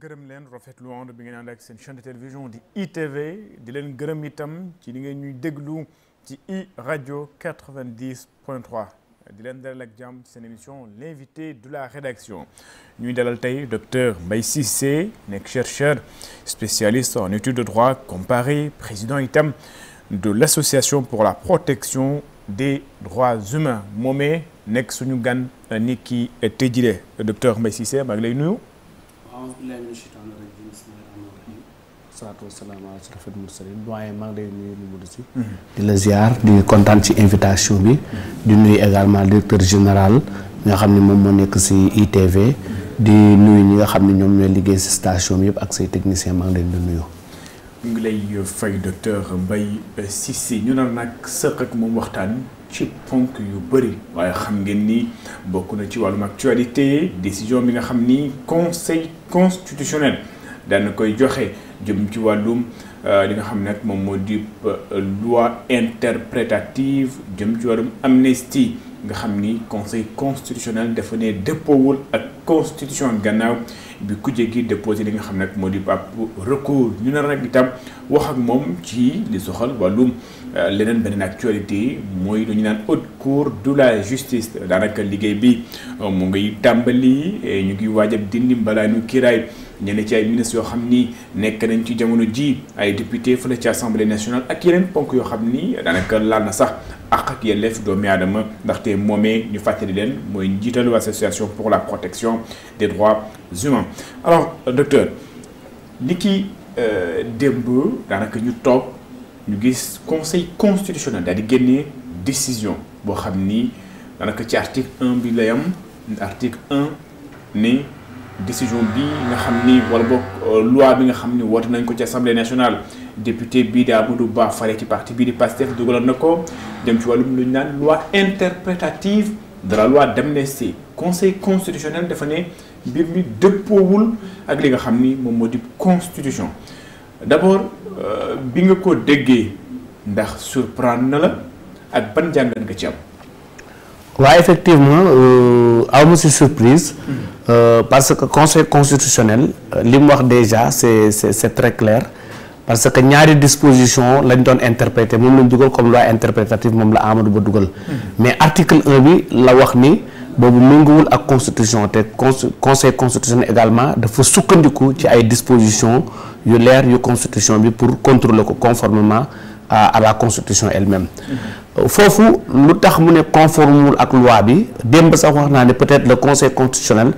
gërëm leen rafetlu ànd bi ngeen ànd ak seen chaîne de télévision di ITV di leen gërëm itam ci li ngeen ñuy déglu ci i rajo 90.3 di leen dalal ak jàmm seen émission l'invité de la rédaction ñuy dalal tey docteur Mbaye Cissé nekk chercheur spécialiste en études de droit comparé président itam de l'association pour la protection des droits humains moomee nekk suñu gan ni ki tey jii docteur Mbaye Cissé maa ngi lay nuyu. salaatu wasalaam ala ashrafil mursalin doyen maa ngi lay nuyu lu mu si di la ziar di kontaan ci invitation bi di nuyu également directeur général nga xam ne moom moo nekk si ITV di nuyu ñi nga xam ne ñoom ñooy liggéey si station bi yëpp ak say technicien maa ngi leen di nuyu. ñu ngi lay fay docteur Mbaye Cissé ñu naan nag sëq ak moom waxtaan ci ponk yu bëri waaye xam ngeen ni bokk na ci wàllum actualité décision bi nga xam ni conseil constitutionnel daan na koy joxe jëm ci wàllum li nga xam ne nag moom moo di loi interprétative jëm ci wàllum amnistie nga xam ni conseil constitutionnel dafa ne dëppoowul ak constitution gannaaw bi kujje gi déposé li nga xam ne nag moo di ab recours ñu ne nag itam wax ak moom ci li soxal wàllum leneen beneen actualité mooy lu ñu naan haute cour de la justice daanaka liggéey bi mu ngay tàmbali ñu ngi waaj a dindi mbalaanu kiiraay ñenn ci ay ministres yoo xam ni nekk nañ ci jamono ji ay député fële ci assemblée nationale ak yeneen ponk yoo xam ni daanaka laal na sax ak yelleef doomi aadama ndaxte moomee ñu fàttali leen mooy njiitalu association pour la protection des droits humains. alors docteur ni ki démb daanaka ñu toog ñu gis conseil constitutionnel daal di génnee décision boo xam ni daanaka ci article 1 bi lay am article 1 ne décision bi nga xam ni wala boog loi bi nga xam ni woote nañ ko ci assemblée nationale député bii di Amadou Ba fare ci parti bii di Pastef dugaloon na ko dem ci wàllum lu ñu naan loi interprétative de la loi d'amnistie conseil constitutionnel dafa ne mbir mi dëppoowul ak li nga xam ni moom moo di constitution d'abord bi nga ko déggee ndax surprendre na la ak ban jàngat nga ci am. waaw effectivement awma si surprise parce que conseil constitutionnel li mu wax déjà c'est très clair parce que ñaari disposition lañ doon interpréter moom lañ dugal comme loi interprétative moom la Amadou Ba dugal mais article 1 bi la wax ni boobu méngoowul ak constitution te conseil constitutionnel également dafa sukkandiku ci ay dispositions yu leer yu constitution bi pour contrôler ko conformément à la constitution elle-même foofu lu tax mu ne conformewul ak loi bi démb sax wax naa ne peut-être le conseil constitutionnel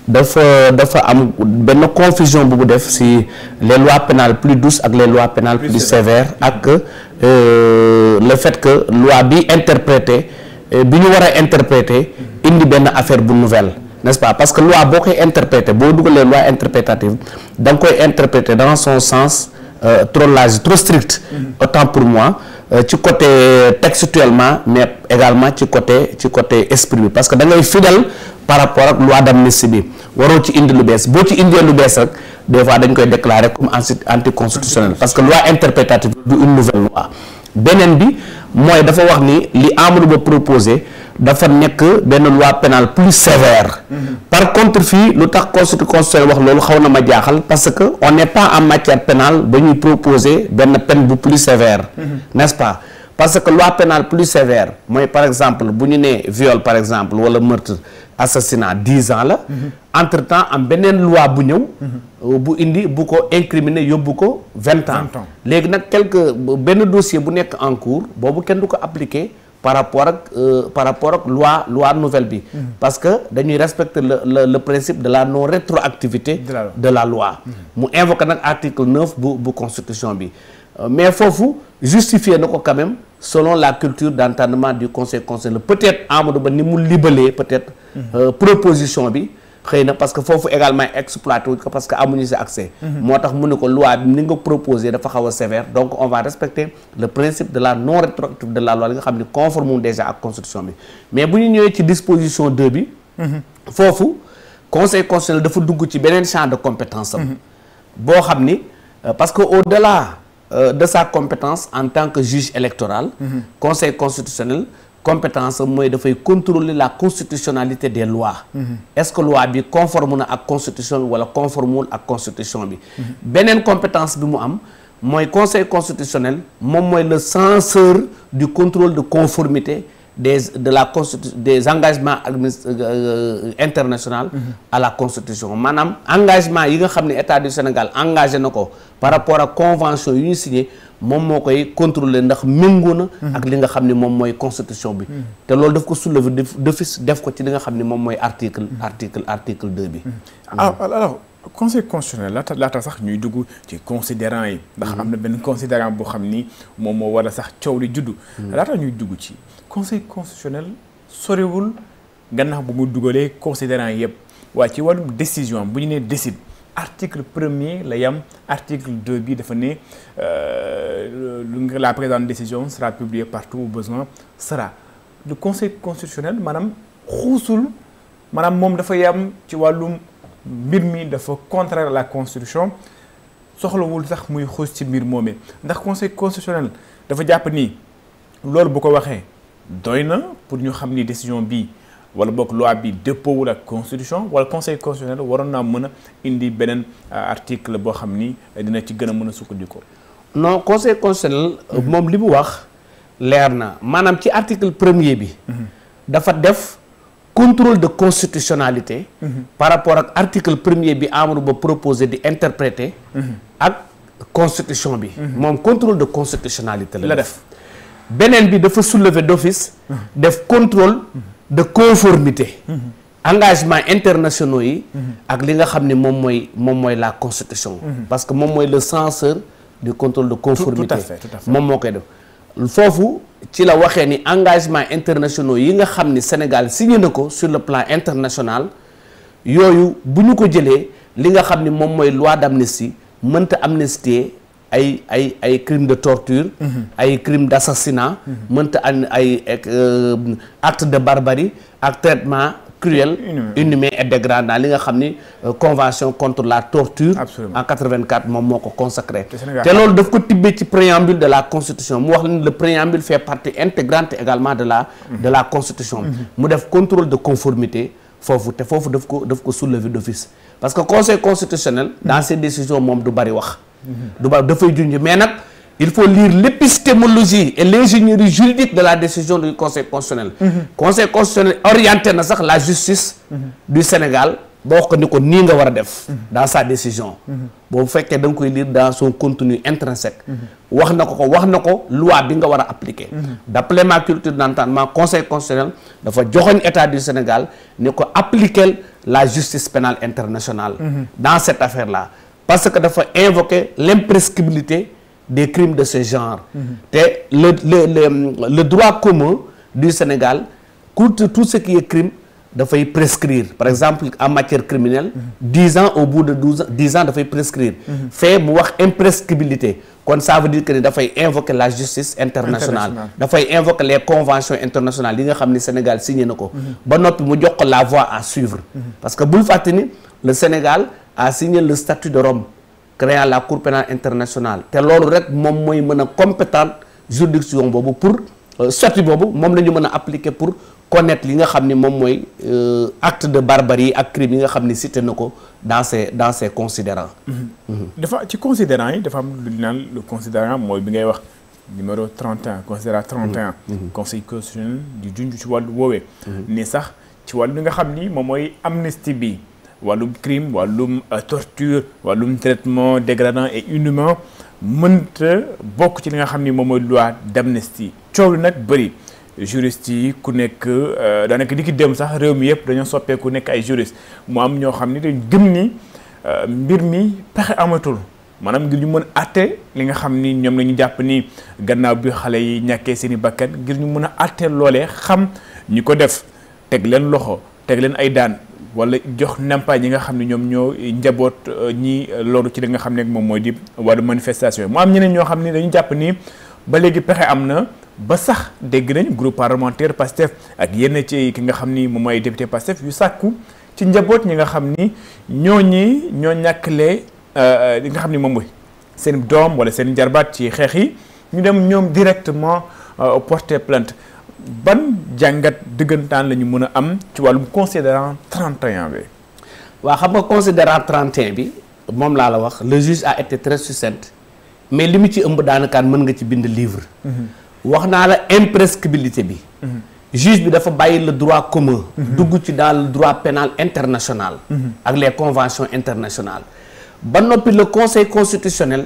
dafa am benn confusion bu def si les lois pénales plus douces ak les lois pénales plus sévères ak le fait que loi bi interprété bi ñu war a interpréter indi benn affaire bu nouvelle n'est-ce pas parce que loi boo koy interpréter boo dugalee loi interprétative da nga koy interpréter dans son sens trop large trop strict autant pour moi ci côté textuellement mais également ci côté esprit bi parce que da ngay fidèle par rapport ak loi d'amnistie bi waroo ci indi lu bees boo ci indee lu bees rek des fois dañ koy déclarer comme anticonstitutionnel parce que loi interprétative du une nouvelle loi beneen bi mooy dafa wax ni li Amadou Ba proposé dafa nekk benn loi pénale plus sévère par contre fii lu tax constitutionnel wax loolu xaw na ma jaaxal parce que on n'est pas en matière pénale ba ñuy proposer benn peine bu plus sévère n'est-ce pas parce que loi pénale plus sévère mooy par exemple bu ñu nee viol par exemple wala meurtre assassinat 10 ans la entre temps am beneen loi bu ñëw bu indi bu ko incriminer yóbbu ko 20 ans léegi nag benn dossier bu nekk en cours boobu kenn du ko appliquer par rapport ak loi nouvelle bi parce que dañuy respecter le principe de la non rétroactivité de la loi mu invoqué nag article 9 bu constitution bi mais foofu justifier na ko quand même selon la culture d'entendement du conseil constitutionnel peut-être Amadou Ba ni mu libalee peut-être proposition bi xëy na parce que foofu également exploité wuñ ko parce que amuñu si accès moo tax mu ne ko loi bi ni nga proposé dafa xaw a sévère donc on va respecter le principe de la non rétroactivité de la loi li nga xam ne conforme déjà ak constitution bi mais bu ñu ñëwee ci disposition 2 bi foofu conseil constitutionnel dafa dugg ci beneen champ de compétence am boo xam ni parce que au-delà de sa compétence en tant que juge électoral conseil constitutionnel compétence mooy dafay contrôler la constitutionnalité des lois. Est-ce que loi bi conforme na ak constitution bi wala conformewul ak constitution bi. beneen compétence bi mu am mooy conseil constitutionnel moom mooy le censeur du contrôle de conformité des engagements internationaux à la constitution maanaam engagement yi nga xam ne état du Sénégal engagé na ko par rapport ak convention yu ñu signé moom moo koy contrôler ndax méngoo na ak li nga xam ne moom mooy constitution bi te loolu daf ko soulever d'office def ko ci li nga xam ne moom mooy article 2 bi. alors conseil constitutionnel laata sax ñuy dugg ci considérant yi ndax am na benn considérant boo xam ni moom moo war a sax coow li juddu laata ñuy dugg ci conseil constitutionnel sorewul gannaaw bu mu dugalee considérant yëpp waaye ci wàllum décision bu ñu nee décide article 1er la yam article 2 bi dafa ne la présente décision sera publiée partout où besoin sera le conseil constitutionnel maanaam xuusul maanaam moom dafa yam ci wàllum mbir mi dafa contraire à la constitution soxlawul sax muy xuus ci mbir moomee ndax conseil constitutionnel dafa jàpp ni loolu bu ko waxee doy na pour ñu xam ni décision bi wala boog loi bi dëppoowul ak constitution wala conseil constitutionnel waroon naa mën a indi beneen article boo xam ni dina ci gën a mën a sukkandiku. non conseil constitutionnel moom li mu wax leer na maanaam ci article 1er bi dafa def contrôle de constitutionnalité par rapport ak article 1er bi Amadou Ba proposé di interpréter ak constitution bi moom contrôle de constitutionnalité la def beneen bi dafa soulever d'office def contrôle de conformité engagement internationaux yi ak li nga xam ne moom mooy la constitution parce que moom mooy le censeur du contrôle de conformité moom moo koy def foofu ci la waxee ni engagement internationaux yi nga xam ni Sénégal signé na ko sur le plan international yooyu bu ñu ko jëlee li nga xam ni moom mooy loi d'amnistie mënta amnistier ay crimes de torture ay crimes d'assassinat mënta ay acte de barbarie ak traitement cruel inhumain et dégradant li nga xam ni convention contre la torture en 84 moom moo ko consacré te loolu daf ko tibbee ci préambule de la constitution mu wax ni le préambule fait partie intégrante également de la constitution mu def contrôle de conformité foofu te foofu daf ko soulever d'office parce que conseil constitutionnel dans ses décisions moom du bari wax du bari dafay junj mais nag il faut lire l'épistémologie et l'ingénierie juridique de la décision du conseil constitutionnel conseil constitutionnel orienté na sax la justice du Sénégal ba wax ko ni ko nii nga war a def dans sa décision boobu fekkee da nga koy lire dans son contenu intrinsèque wax na ko loi bi nga war a appliquer d'après ma culture d'entendement conseil constitutionnel dafa joxoñ état du Sénégal ni ko appliquer la justice pénale internationale dans cette affaire là parce que dafa invoquer l'imprescriptibilité des crimes de ce genre te le droit commun du Sénégal tout ce qui est crime dafay prescrire par exemple en matière criminelle 10 ans au bout de 10 ans dafay prescrire fait mu wax imprescriptibilité kon ça veut dire que ni dafay invoquer la justice internationale dafay invoquer les conventions internationales yi nga xam ni Sénégal signé na ko ba noppi mu jox ko la voie à suivre parce que bul fàtte ni le Sénégal a signé le statut de Rome créant la Cour pénale internationale te loolu rek moom mooy mën a compétente juridiction boobu pour statut boobu moom la ñu mën a appliquer pour connaître li nga xam ni moom mooy acte de barbarie ak crime yi nga xam ni cité na ko dans ses considérants dafa ci considérants yi dafa am lu ñu naan le considérant mooy bi ngay wax numéro 31 considérant 31 conseil constitutionnel di junj ci wàllu woowee ni sax ci wàllu li nga xam ni moom mooy amnistie bi wàllum crime wàllum torture wàllum traitement dégradant et inhumain mënta bokk ci li nga xam ni moom mooy loi d'amnistie coow li nag bëri juriste yi ku nekk daanaka di ki dem sax réew mi yëpp dañoo soppeeku nekk ay juriste mu am ñoo xam ni dañ gëm ni mbir mi pexe amatul maanaam ngir ñu mën a àtte li nga xam ni ñoom la ñu jàpp ni gannaaw bi xale yi ñàkkee seen i bakkan ngir ñu mën a àtte loolee xam ñi ko def teg leen loxo teg leen ay daan wala jox nampaay ñi nga xam ne ñoom ñoo njaboot ñi loolu ci li nga xam ne moom mooy di wàllu manifestation yi mu am ñeneen ñoo xam ni dañu jàpp ni ba léegi pexe am na ba sax dégg nañ groupe parlementaire Pastef ak yenn ci ki nga xam ni moom mooy député Pastef yu sàkku ci njaboot ñi nga xam ni ñoo ñàkkalee li nga xam ni moom mooy seen doom wala seen jarbaat ci xeex yi ñu dem ñoom directement porter plainte ban jàngat dëggantaan la ñu mën a am ci wàllum considérant 31 bi. waaw xam nga considérant 31 bi moom laa la wax le juge a été très succinct mais li mu ci ëmb daanakaan mën nga ci bind livre. wax naa la imprescriptibilité bi. juge bi dafa bàyyi le droit commun. dugg ci dans le droit pénal international. ak les conventions internationales. ba noppi le conseil constitutionnel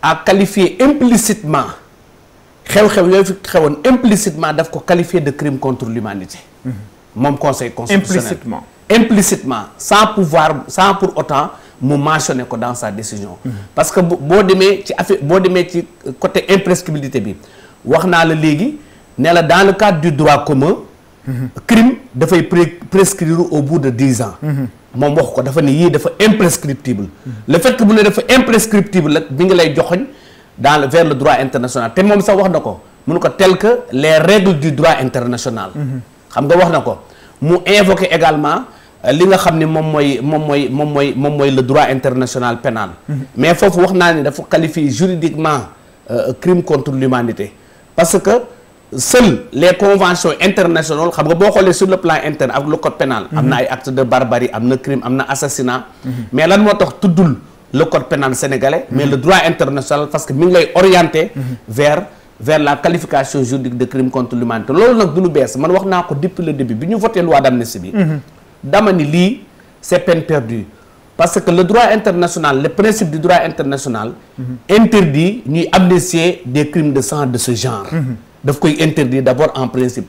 a qualifié implicitement xew-xew yooyu fi xewoon implicitement daf ko qualifié de crime contre l'humanité moom conseil constitutionnel implicitement sans pour autant mu mentionné ko dans sa décision. parce que boo demee ci affaire boo demee ci côté imprescriptibilité bi wax naa la léegi ne la dans le cadre du droit commun. crime dafay prescrire au bout de 10 ans. moom wax ko dafa ne yii dafa imprescriptible. le fait que bu ne dafa imprescriptible la bi nga lay joxoñ vers le droit international te moom sax wax na ko mun ko tel que les règles du droit international. xam nga wax na ko mu invoqué également li nga xam ne moom mooy le droit international pénal. mais foofu wax naa ne dafa qualifier juridiquement crime contre l'humanité parce que seules les conventions internationales xam nga boo xoolee sur le plan interne ak le code pénal. am na ay actes de barbarie am na crime am na assassinat. mais lan moo tax tuddul le code pénal sénégalais. mais le droit international parce que mi ngi lay orienté. vers la qualification juridique de crime contre l'humanité loolu nag du lu bees man wax naa ko depuis le début bi ñu voté loi d'amnistie bi. dama ni lii c'est peine perdue parce que le droit international le principe du droit international. interdit ñuy amnistier des crimes de sang de ce genre. daf koy interdire d'abord en principe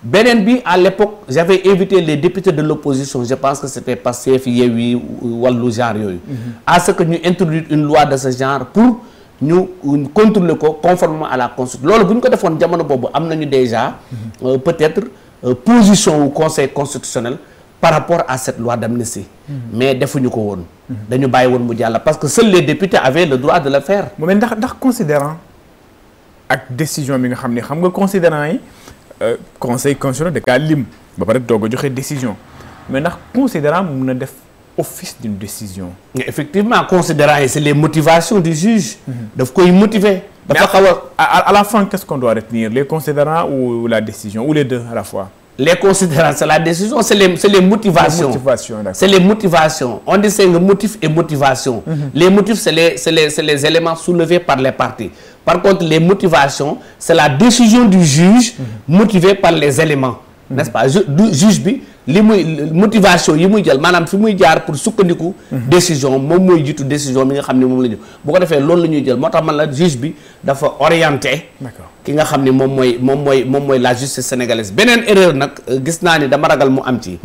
beneen bi à l'époque j'avais invité les députés de l'opposition je pense que c'était Pastef Yewwi Wallu genre yooyu à ce que ñu introduire une loi de ce genre pour ñu contrôler ko conformément à la constitution loolu bu ñu ko defoon jamono boobu am nañu déjà peut-être position au conseil constitutionnel par rapport à cette loi d'amnistie mais defuñu ko woon dañu bàyyi woon mu jàll parce que seuls les députés avaient le droit de le faire mais ndax considérant ak décision bi nga xam ne xam nga considérant yi conseil constitutionnel da kaa lim ba pare doog a joxe décision mais ndax considérant mun na def office d'une décision. effectivement considérant yi c'est les motivations du juge. daf koy motiver. dafa xaw à la fin qu'est-ce qu'on doit retenir les considérants ou la décision ou les deux à la fois. les considérants c'est la décision c'est les motivations. C'est les motivations on distingue motif et motivation. Les motifs c'est les éléments soulevés par les parties. Par contre les motivations c'est la décision du juge motivée par les éléments. N'est-ce pas juge bi li muy motivation yi muy jël maanaam fi muy jaar pour sukkandiku. décision moom mooy jiitu décision bi nga xam ne moom la ñu bu ko defee loolu la ñuy jël moo tax man la juge bi dafa orienté. D'accord ki nga xam ne moom mooy la justice sénégalaise beneen erreur nag gis naa ni dama ragal mu am ci.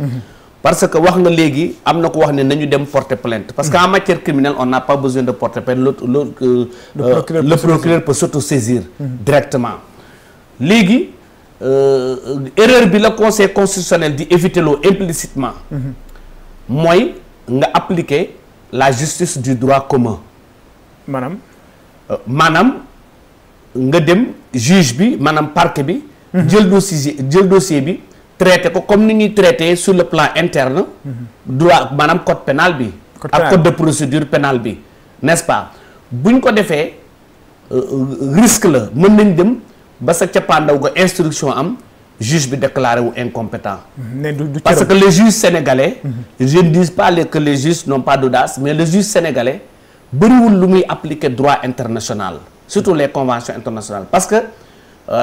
parce que wax nga léegi am na ko wax ne nañu dem porter plainte parce que en matière criminelle on n'a pas besoin de porter plainte le procureur peut s'autosaisir directement léegi. Erreur bi la conseil constitutionnel di éviter loo implicitement mooy nga appliquer la justice du droit commun maanaam nga dem juge bi maanaam parquet bi jël dossier bi traité ko comme ni ñuy traité sur le plan interne droit maanaam code pénal bi ak code de procédure pénale bi n'est-ce pas buñ ko defee risque la mën nañ dem ba sa cappaandaw ga instruction am juge bi déclaré wu incompétent parce que les juges sénégalais je ne dis pas que les juges n'ont pas d'audace mais le juge sénégalais bëriwul lu muy appliquer droit international surtout les conventions internationales parce que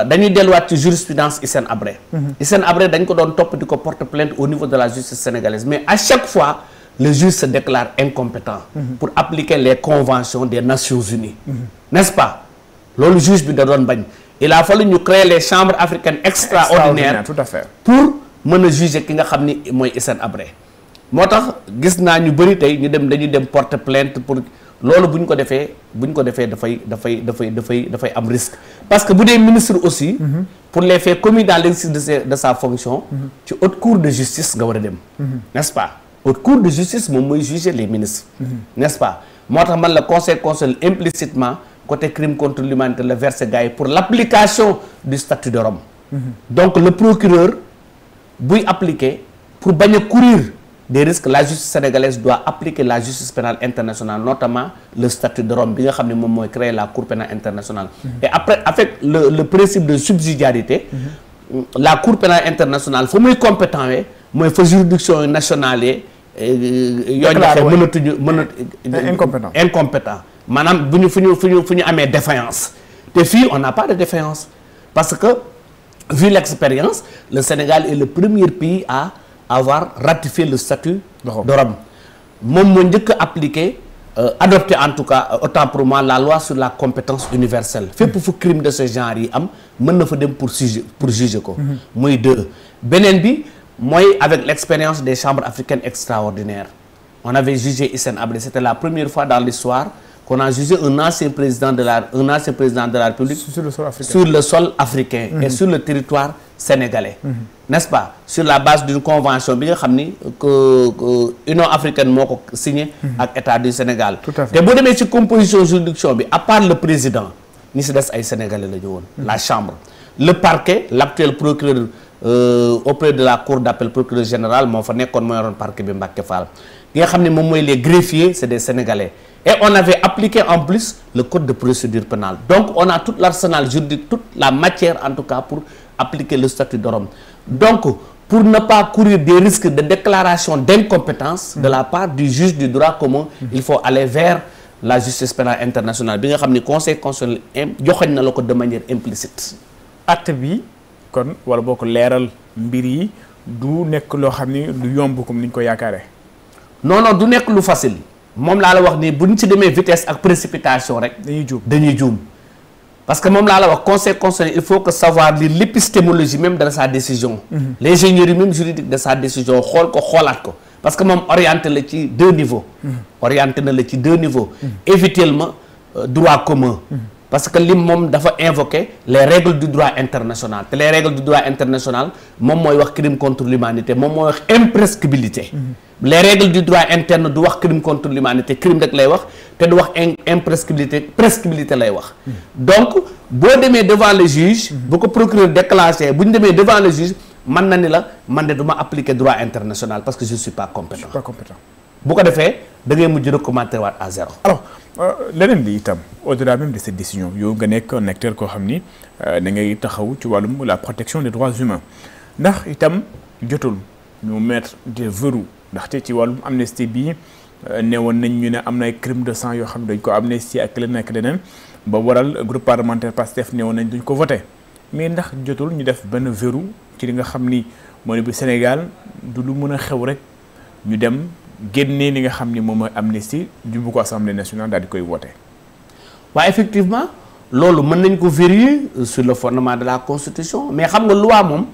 dañuy delluwaat ci jurisprudence Hissène Habré Hissène Habré dañ ko doon topp di ko porter plainte au niveau de la justice sénégalaise mais à chaque fois le juge se déclare incompétent pour appliquer les conventions des Nations Unies n'est-ce pas loolu juge bi da doon bañ il a fallu ñu créer les chambres africaines extraordinaires tout à fait pour mën a juger ki nga xam ni mooy Hissène Habré moo tax gis naa ñu bëri tey dañuy dem porter plainte pour loolu bu ñu ko defee dafay am risque parce que bu dee ministre aussi pour les faits commis dans l'exercice de sa fonction ci haute cour de justice nga war a dem n'est-ce pas haute cour de justice moom mooy juger les ministres n'est-ce pas moo tax man la conseil constitutionnel implicitement côté crime contre l'humanité la verse gars yi pour l'application du statut de Rome donc le procureur buy appliquer pour bañ a courir des risques la justice sénégalaise doit appliquer la justice pénale internationale notamment le statut de Rome bi nga xam ne moom mooy créer la cour pénale internationale et après avec le principe de subsidiarité la Cour pénale internationale fa muy compétent we mooy fa juridiction nationale yooyu defee incompétent maanaam bu ñu fu ñu amee défaillance te fii on n'a pas de défaillance parce que vu l'expérience le Sénégal est le premier pays à avoir ratifié le statut de Rome moom moo njëkk a appliqué adopté en tout cas autant pour moi la loi sur la compétence universelle fépp fu crime de ce genre yi am mën na fa dem pour juger ko muy deux beneen bi mooy avec l'expérience des chambres africaines extraordinaires on avait jugé Hissène Habré c'était la première fois dans l'histoire qu'on a jugé un ancien président de la République sur le sol africain et sur le territoire sénégalais n'est-ce pas sur la base d'une convention bi nga xam ni que Union africaine moo ko signé ak État du Sénégal te boo demee ci composition juridiction bi à part le président ñi ci des ay sénégalais la ñu woon la chambre le parquet l'actuel procureur auprès de la cour d'appel procureur général moo fa nekkoon moo yoroon parquet bi Mbacké Fall ki nga xam ne moom mooy les greffiers c'est des sénégalais et on avait appliqué en plus le code de procédure pénale donc on a tout l'arsenal juridique toute la matière en tout cas pour appliquer le statut de Rome donc pour ne pas courir des risques de déclaration d'incompétence de la part du juge du droit commun il faut aller vers la justice pénale internationale bi nga xam ni conseil constitutionnel joxoñ na la ko de manière implicite acte bi kon wala boo ko leeral mbir yi du nekk loo xam ni lu yomb comme ni ñu ko yaakaaree non du nekk lu facile moom laa la wax ni bu ñu ci demee vitesse ak précipitation rek dañuy juum parce que moom laa la wax conseil constitutionnel il faut que savoir lire l'épistémologie même de sa décision l'ingénierie même juridique de sa décision xool ko xoolaat ko parce que moom orienté la ci deux niveaux orienté na la ci deux niveaux éventuellement droit commun parce que lim moom dafa invoquer les règles du droit international te les règles du droit international moom mooy wax crime contre l'humanité moom mooy wax imprescriptibilité les règles du droit interne du wax crime contre l'humanité crime rek lay wax te du wax prescriptibilité lay wax donc boo demee devant le juge bu ko procureur déclenché bu ñu demee devant le juge man na ni la man de du ma appliquer droit international parce que je suis pas compétent bu ko defee da ngay mujj recommencer waat à zéro. alors leneen li itam au-delà même de cette décision yow nga nekk un acteur koo xam ni da ngay taxaw ci wàllum la protection des droits humains ndax itam jotul ñu mettre des verrous ndaxte ci wàllum amnistie bi newoon nañ ñu ne am na ay crimes de sang yoo xam ne dañ ko amnistie ak leneen ba waral groupe parlementaire Pastef newoon nañ duñ ko voté mais ndax jotul ñu def benn verrou ci li nga xam ni moo ne bi Sénégal du lu mën a xew rek ñu dem. génnee li nga xam ni moom mooy amnistie jubbu ko assemblée nationale daal di koy voté. waaw effectivement loolu mën nañ ko verrouiller sur le fondement de la constitution mais xam nga loi moom.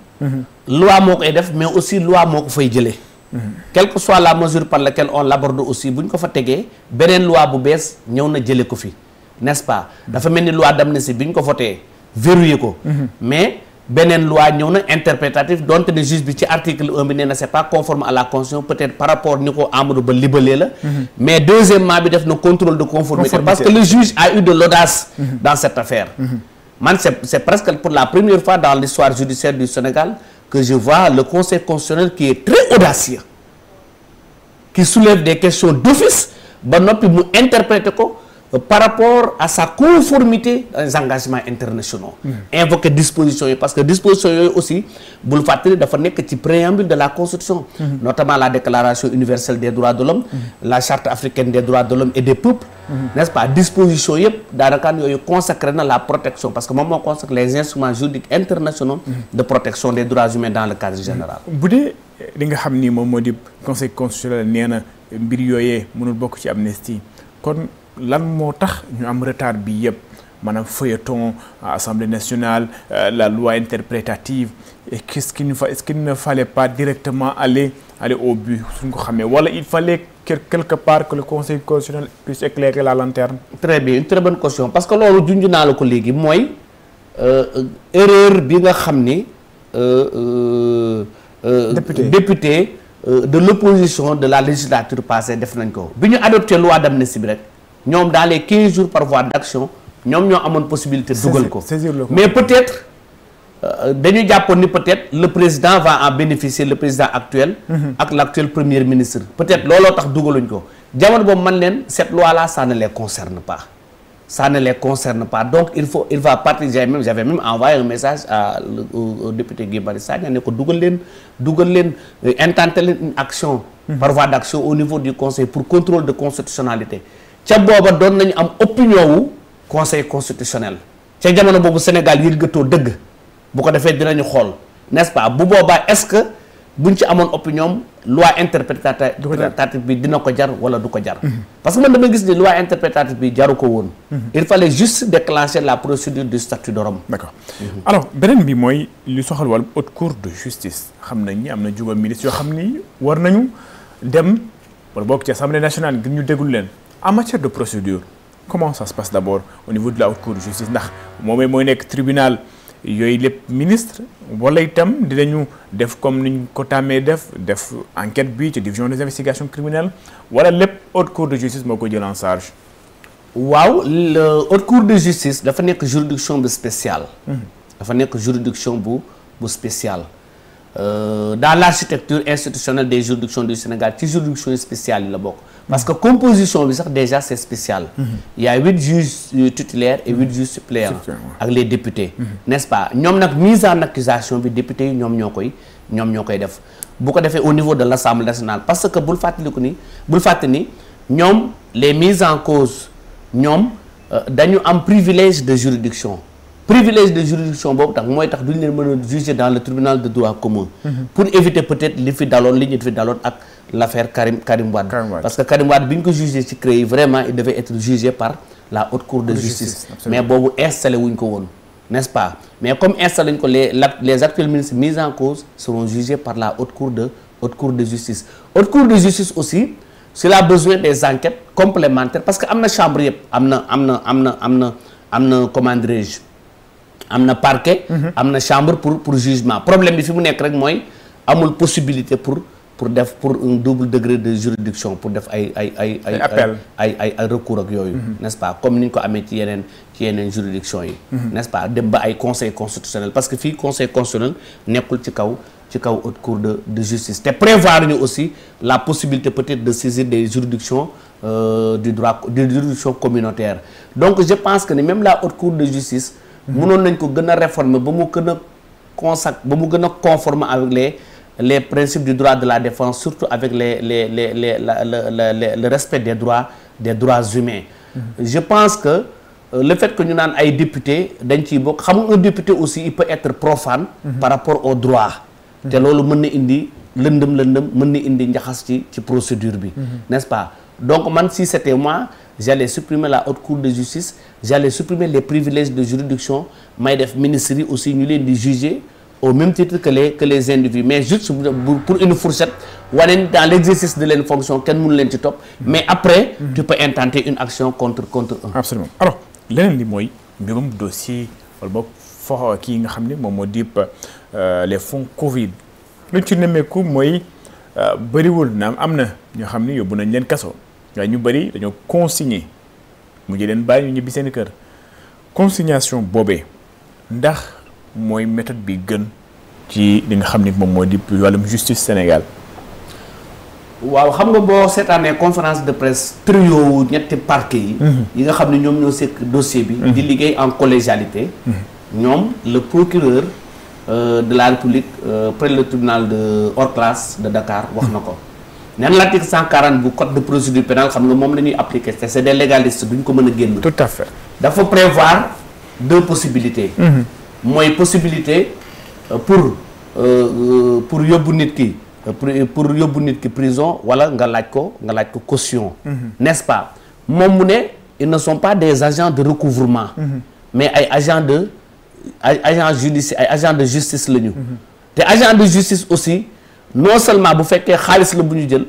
loi moo koy def mais aussi loi moo ko fay jëlee. quelle que soit la mesure par laquelle on l'aborde aussi bu ñu ko fa tegee beneen loi bu bees ñëw na jëlee ko fi n'est-ce pas. dafa mel ni loi d'amnistie bi ñu ko voté verrouiller ko. mais beneen loi ñëw na interprétatif donte ne juge bi ci article 1 bi nee na c'est pas conforme à la constitution peut-être par rapport ni ko Amadou Ba libalee la mais deuxièmement bi def na contrôle de conformité parce que le juge a eu de l'audace dans cette affaire man c'est presque pour la première fois dans l'histoire judiciaire du Sénégal que je vois le conseil constitutionnel qui est très audacieux qui soulève des questions d'office ba noppi mu interpréter ko par rapport à sa conformité dans les engagements internationaux invoquer dispositions yi parce que dispositions yooyu aussi bul fàttali dafa nekk ci préambule de la constitution notamment la déclaration universelle des droits de l'homme la charte africaine des droits de l'homme et des peuples n'est-ce pas dispositions yëpp daanaka yooyu consacré na la protection parce que moom moo consacre les instruments juridiques internationaux de protection des droits humains dans le cadre général bu dee li nga xam ni moom moo di conseil constitutionnel nee na mbir yooyee mënul bokk ci amnistie kon lan moo tax ñu am retard bi yëpp maanaam feuilleton assemblée nationale la loi interprétative et est-ce qu'il ne fallait pas directement aller au but suñ ko xamee wala il fallait quelque part que le conseil constitutionnel puisse éclairer la lanterne. Très bien, une très bonne question parce que loolu junj naa la ko léegi mooy erreur bi nga xam ni député de l'opposition de la législature passée def nañ ko bi ñu adopté loi d'amnistie bi rek ñoom dans les 15 jours par voie d'action ñoom ñoo amoon possibilité dugal ko mais peut-être dañu jàppoon ni peut-être le président va en bénéficier le président actuel ak l'actuel premier ministre peut-être looloo tax dugaluñ ko jamono boobu man leen cette loi là ça ne les concerne pas ça ne les concerne pas. Donc il va partir. J'avais même envoyé un message au député Guy Marius Sagna ne ko dugal leen intenter leen une action par voie d'action au niveau du conseil pour contrôle de constitutionnalité. ca booba doon nañu am opinion wu conseil constitutionnel ca jamono boobu Sénégal yëggatoo dëgg bu ko defee dinañu xool, n'est-ce pas? Bu boobaa est-ce que buñ ci amoon opinion loi interprétative bi dina ko jar wala du ko jar. Parce que man dama gis ni loi interprétative bi jaru ko woon. Il fallait juste déclencher la procédure du statut de Rome. D'accord. Alors beneen bi mooy li soxal wàllu haute cour de justice xam nañ ni am na juróom ministre yoo xam ni war nañu dem wala bokk ci assemblée nationale ngir ñu déglu leen. En matière de procédure comment ça se passe d'abord au niveau de la haute cour de justice ndax moom mooy nekk tribunal yooyu lépp ministre wala itam dinañu def comme niñ ko tàmmee def enquête bi ci division des investigations criminelles wala lépp haute cour de justice moo ko jël en charge. waaw haute cour de justice dafa nekk juridiction bu spéciale. dafa nekk juridiction bu spéciale. Dans l'architecture institutionnelle des juridictions du Sénégal ci juridiction spéciale yi la bokk. Parce que composition bi sax déjà c'est spécial. Il y a 8 juges titulaires et 8 juges suppléants ak les députés. N'est-ce pas? Ñoom nag mise en accusation bi députés yi ñoom ñoo koy def bu ko defee au niveau de l'Assemblée nationale parce que bul fàtte ni ñoom les mises en cause ñoom dañu am privilège de juridiction. Privilège de juridiction boobu tax mooy tax duñu leen mën a juger dans le tribunal de droit commun. Pour éviter peut-être li ñu fi daloon ak l'affaire Karim Wade. Parce que Karim Wade bi ñu ko jugé ci CREI vraiment il devait être jugé par la haute cour de justice. Mais boobu installé wuñ ko woon, n'est-ce pas? Mais comme installé wuñ ko les actuels ministres mis en cause seront jugés par la haute cour de justice. Haute cour de justice aussi s'il a besoin des enquêtes complémentaires parce que am na chambre yëpp am na comment dirais-je am na parquet. am na chambre pour jugement problème bi fi mu nekk rek mooy amul possibilité pour un double degré de juridiction pour def ay recours ak yooyu. N'est-ce pas? Comme ni ñu ko amee ci yeneen juridiction yi. N'est-ce pas? Dem ba ay conseil constitutionnel parce que fii conseil constitutionnel nekkul ci kaw haute cour de justice te prévoir ñu aussi la possibilité peut-être de saisir des juridictions du droit des juridictions communautaires. Donc je pense que ni même la haute cour de justice mënoon nañ ko gën a réformer ba mu gën a conforme avec les principes du droit de la défense surtout avec le respect des droits humains. Je pense que le fait que ñu naan ay député dañ ciy bokk xam nga un député aussi il peut être profane par rapport au droit te loolu mën na indi lëndëm mën na indi njaxas ci procédure bi, n'est-ce pas? Donc man si c'était moi j'allais supprimer la haute cour de justice, j'allais supprimer les privilèges de juridiction may def ministres yi aussi ñu leen di juger au même titre que les individus mais juste pour une fourchette wane dans l'exercice de leen fonction kenn mënu leen ci topp mais après tu peux intenter une action contre un. Absolument. Alors leneen li mooy mbirum dossier wala boog foo kii nga xam ne moom moo dipp les fonds Covid lu ci nemmeeku mooy bëriwul naam am na ñoo xam ne yóbbu nañ leen kaso waaye ñu bëri dañoo consigné mujj leen bàyyi ñu ñibbi seen kër consignation boobee ndax mooy méthode bi gën ci li nga xam ne moom moo di wàllum justice Sénégal. waaw xam nga boo seetaanee conférence de presse trio ñetti parquet yi nga xam ne ñoom ñoo sekk dossier bi di liggéey en collégialité ñoom le procureur de la République près le tribunal de hors classe de Dakar wax na ko neen l'article 140 bu code de procédure pénale xam nga moom la ñuy appliquer te c'est des légalistes duñ ko mën a génn. Tout à fait. dafa prévoir deux possibilités. mooy possibilité pour yóbbu nit ki pour yóbbu nit ki prison wala nga laaj ko caution. N'est-ce pas? moom mu ne ils ne sont pas des agents de recouvrement. mais ay agents de justice la ñu. te agent de justice aussi non seulement bu fekkee xaalis la bu ñu jël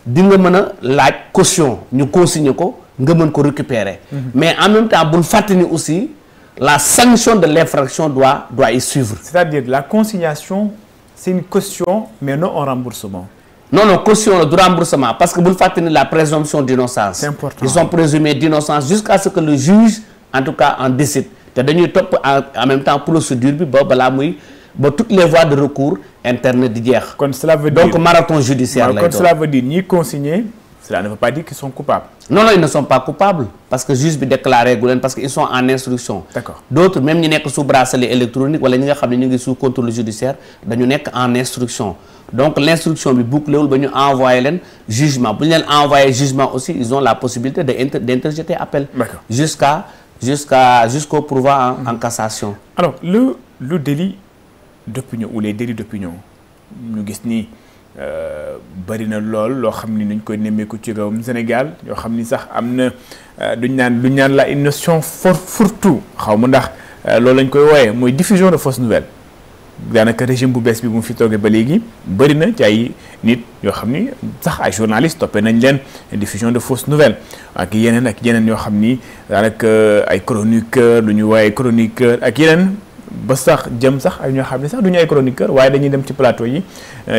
di nga mën a laaj caution ñu consigner ko nga mën ko récupérer. mais en même temps bul fàttali aussi la sanction de l'infraction doit y suivre. C'est-à-dire la consignation c'est une caution mais non un remboursement. non caution la du remboursement parce que bul fàttali la présomption d'innocence. C'est important. Ils sont présumés d'innocence jusqu'à ce que le juge en tout cas en décide te dañuy topp en même temps procédure bi ba toutes les voies de recours internes di jeex. Kon cela veut dire donc marathon judiciaire lay doon. Kon cela veut dire ñi consigner cela ne veut pas dire qu'ils sont coupables. Non, ils ne sont pas coupables parce que juge bi déclaré gu leen parce que ils sont en instruction. D'accord. D'autres même ñi nekk sous bracelet électronique wala ñi nga xam ne ñu ngi sous contrôle judiciaire dañu nekk en instruction donc l'instruction bi bouclé wul ba ñu envoyé leen jugement bu ñu leen envoyé jugement aussi ils ont la possibilité d'interjeter appel. D'accord. Jusqu'au pourvoi en cassation. Alors le délit d'opinion ou les délits d'opinion ñu gis ni bari na lool loo xam ni nañ koy nemmeeku ci réewum Sénégal yoo xam ni sax am na duñ naan la une notion fourre-tout xaw ma ndax loolu lañ koy wooyee mooy diffusion de fausses nouvelles daanaka régime bu bees bi mu fi toogee ba léegi bari na ci ay nit yoo xam ni sax ay journalistes toppee nañ leen diffusion de fausses nouvelles ak yeneen yoo xam ni daanaka ay chroniqueurs lu ñu wooyee ay chroniqueurs ak yeneen. ba sax jëm sax ay ñoo xam ne sax duñu ay chroniqueur waaye dañuy dem ci plateau yi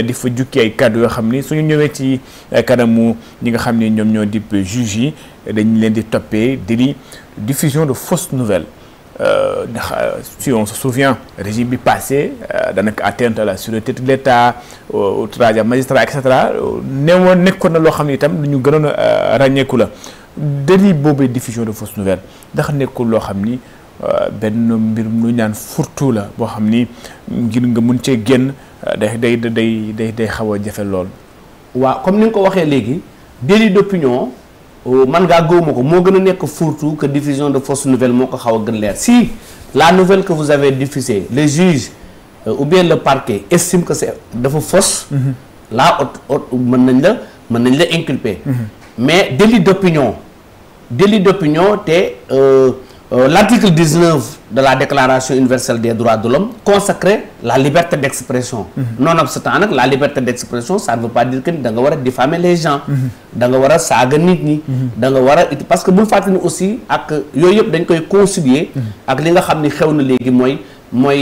di fa jukki ay kàddu yoo xam ni suñu ñëwee ci kanamu ñi nga xam ne ñoom ñoo di juge yi dañ leen di toppee délit diffusion de fausses nouvelles ndax si on se souvient régime bi passé danaka atteinte à la sûreté de l'État outrage à magistrat et cetera nekkoon na loo xam ne itam lu ñu gënoon a ràññeeku la délit boobu diffusion de fausses nouvelles ndax nekkul loo xam ni benn mbir lu ñaan furtu la boo xam ni ngir nga mun cee génn day xaw a jafe lool. waaw comme ni nga ko waxee léegi délit d'opinion man ngaa gëwuma ko moo gën a nekk furtu que diffusion de fausses nouvelles moo ko xaw a gën leer si la nouvelle que vous avez diffusée le juge ou bien le parquet estime que c'est dafa fausse. là mën nañ la inculper. mais délit d'opinion te. L'article 19 de la Déclaration universelle des droits de l'homme consacrait la liberté d'expression. Nonobstant nag la liberté d'expression ça ne veut pas dire que da nga war a diffamer les gens. da nga war a saaga nit ñi. da nga war a parce que bul fàttali aussi ak yooyu yëpp dañ koy concilier. ak li nga xam ni xew na léegi mooy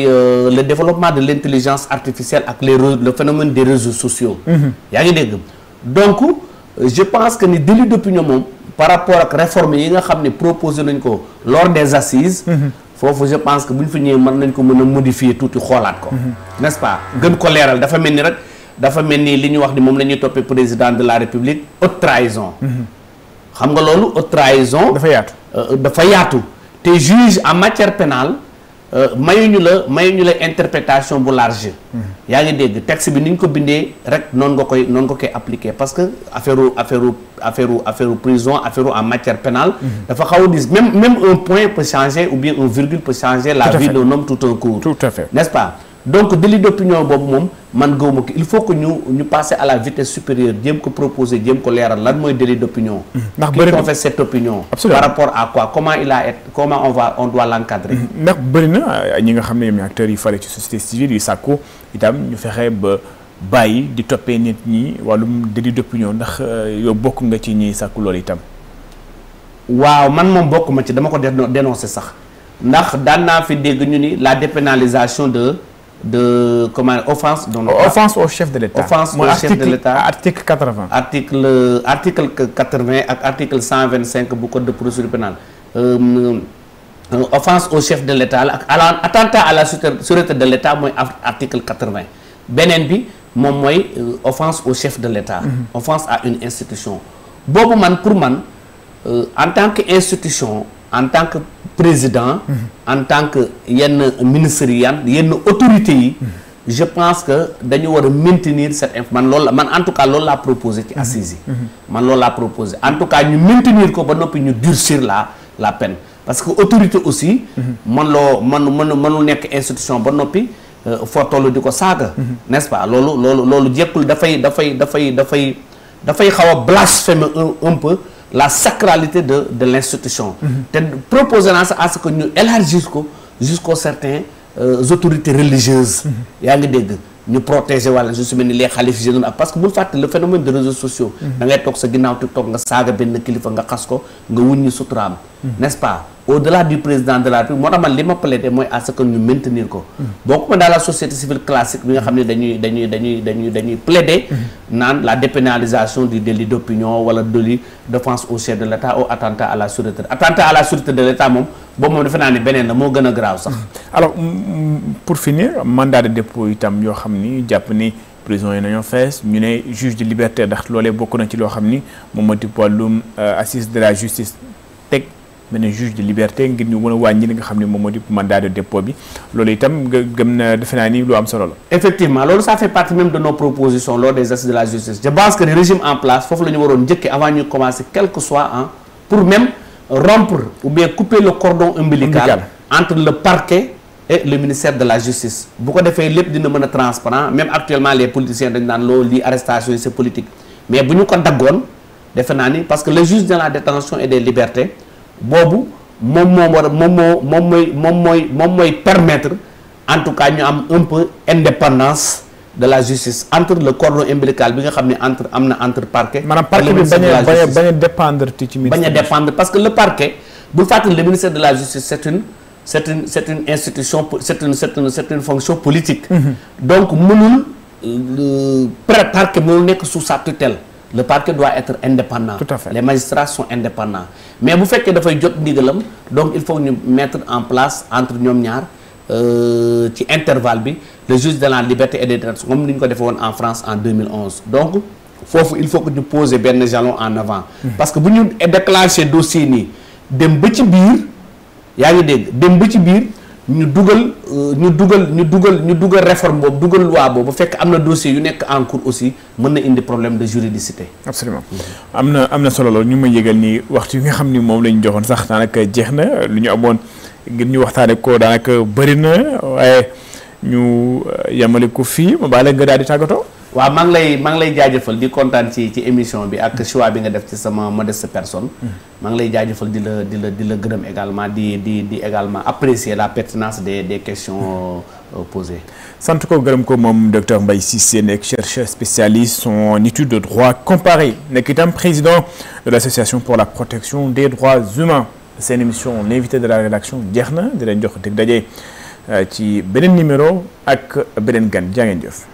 le développement de l'intelligence artificielle ak le phénomène des réseaux sociaux. yaa ngi dégg donc je pense que ni délit d'opinion moom. par rapport ak réforme yi nga xam ne proposé nañ ko lors des assises foofu je pense que bu ñu fi ñëwee mën nañ ko mën a modifier tuuti xoolaat ko n'est-ce pas gën ko leeral dafa mel ni li ñu wax ni moom la ñuy toppee président de la république haute trahison xam nga loolu haute trahison dafa yaatu te juge en matière pénale mayuñu la interprétation bu large yaa ngi dégg texte bi ni ñu ko bindee rek noonu nga koy appliquer parce que affaire prison affaire en matière pénale dafa xaw a dis même un point peut changer ou bien un virgule peut changer la vie d'un homme tout un cours tout à fait n'est-ce pas donc délit d'opinion boobu moom man gëwuma ko il faut que ñu passer à la vitesse supérieure jéem ko proposer jéem ko leeral lan mooy délit d'opinion ndax bëri na fait cette opinion absolument par rapport à quoi comment on doit l'encadrer ndax bëri na ñi nga xam ne ñoom acteurs yi fare ci société civile yu sàkku itam ñu fexe ba bàyyi di toppee nit ñi wàllum délit d'opinion ndax yow bokk nga ci ñi sàkku loolu itam waaw man moom bokkuma ci dama ko dénoncer sax ndax daan naa fi dégg ñu ni la dépénalisation de offense au chef de l'État. Offense au chef de l'État. Article 80. Article 80 ak article 125 bu code de procédure pénale. Offense au chef de l'État ak attentat à la sûreté de l'État mooy article 80. beneen bi moom mooy offense au chef de l'État. Offense à une institution. boobu pour man en tant que institution en tant que président en tant que yenn ministres yi yenn autorités yi je pense que dañu war a maintenir cette man en tout cas loolu laa proposé ci assises yi man loolu laa proposé en tout cas ñu maintenir ko ba noppi ñu durcir la peine parce que autorité aussi mënul nekk institution ba noppi foo tollu di ko saaga n'est-ce pas loolu jekkul dafay xaw a blasphémer un peu la sacralité de l'institution te proposer naa à ce que ñu élargir ko jusqu'aux certaines autorités religieuses yaa ngi dégg ñu protéger wala je suis mel ni les xalif généraux ak parce que bul fàtte le phénomène de réseaux sociaux da ngay toog sa ginnaaw TikTok nga saaga benn kilifa nga xas ko nga wuññi suturaam n'est-ce pas au-delà du président de la République moo tax man li ma plaidé mooy à ce que ñu maintenir ko bokkuma dans la société civile classique bi nga xam ne dañuy plaider naan la dépénalisation du délit d'opinion wala délit d'offense au chef de l'État ou attentat à la sûreté de l'État moom boobu moom defe naa ne beneen la moo gën a graaw sax alors pour finir mandat de dépôt itam yoo xam ni jàpp ni prison yi nañoo fees ñu ne juge de liberté ndax loolee bokk na ci loo xam ni moom moo di wàllum assise de la justice teg benn juge de liberté ngir ñu mën a wàññi li nga xam ne moom moo di mandat de dépôt bi loolu itam gëm na defe naa ni lu am solo la. effectivement loolu ça fait partie même de nos propositions lors des assises de la justice je pense que le régime en place foofu la ñu waroon njëkkee avant ñu commencer quel que soit pour même rompre ou bien couper le cordon ombilical entre le parquet et le ministère de la justice bu ko defee lépp dina mën a transparent même actuellement les politiciens dañ naan loolu lii arrestation yi c'est politique mais bu ñu ko daggoon defe naa ni parce que le juge de la détention et des libertés boobu moom mooy permettre en tout cas ñu am un peu indépendance de la justice entre le cordon ombilical bi nga xam ne entre parquet. maanaam parquet bi bañ a dépendre ci ministère. bañ a dépendre parce que le parquet bul fàttali le ministère de la justice c'est une institution c'est une fonction politique. Donc mënul parquet mënul nekk sous sa tutelle. Le parquet doit être indépendant. Tout à fait. Les magistrats sont indépendants mais bu fekkee dafay jot ndigalam donc il faut ñu mettre en place entre ñoom ñaar ci intervalle bi le juge de la liberté et des détentions comme ni ñu ko defee woon en France en 2011 donc foofu il faut que ñu poser benn jalon en avant. Parce que bu ñu déclencher dossier nii dem ba ci biir yaa ngi dégg dem ba ci biir ñu dugal réforme boobu dugal loi boobu bu fekk am na dossier yu nekk en cours aussi mën na indi problème de juridicité. Absolument am na solo loolu ñu ma yëgal ni waxtu yi nga xam ni moom la ñu joxoon sax daanaka jeex na lu ñu amoon ngir ñu waxtaane ko daanaka bëri na waaye ñu yemale ko fii ma baale nga daal di tàggatoo. waaw maa ngi lay jaajëfal di kontaan ci émission bi ak choix bi nga def ci sama modeste personne. maa ngi lay jaajëfal di la gërëm également di également apprécier la pertinence des questions posées. sant ko gërëm ko moom docteur Mbaye Cissé nekk chercheur spécialiste en études de droit comparé nekk itam président de l'association pour la protection des droits humains seen émission l'invité de la rédaction jeex na di leen jox dig daje ci beneen numéro ak beneen gan jaa ngeen jëf.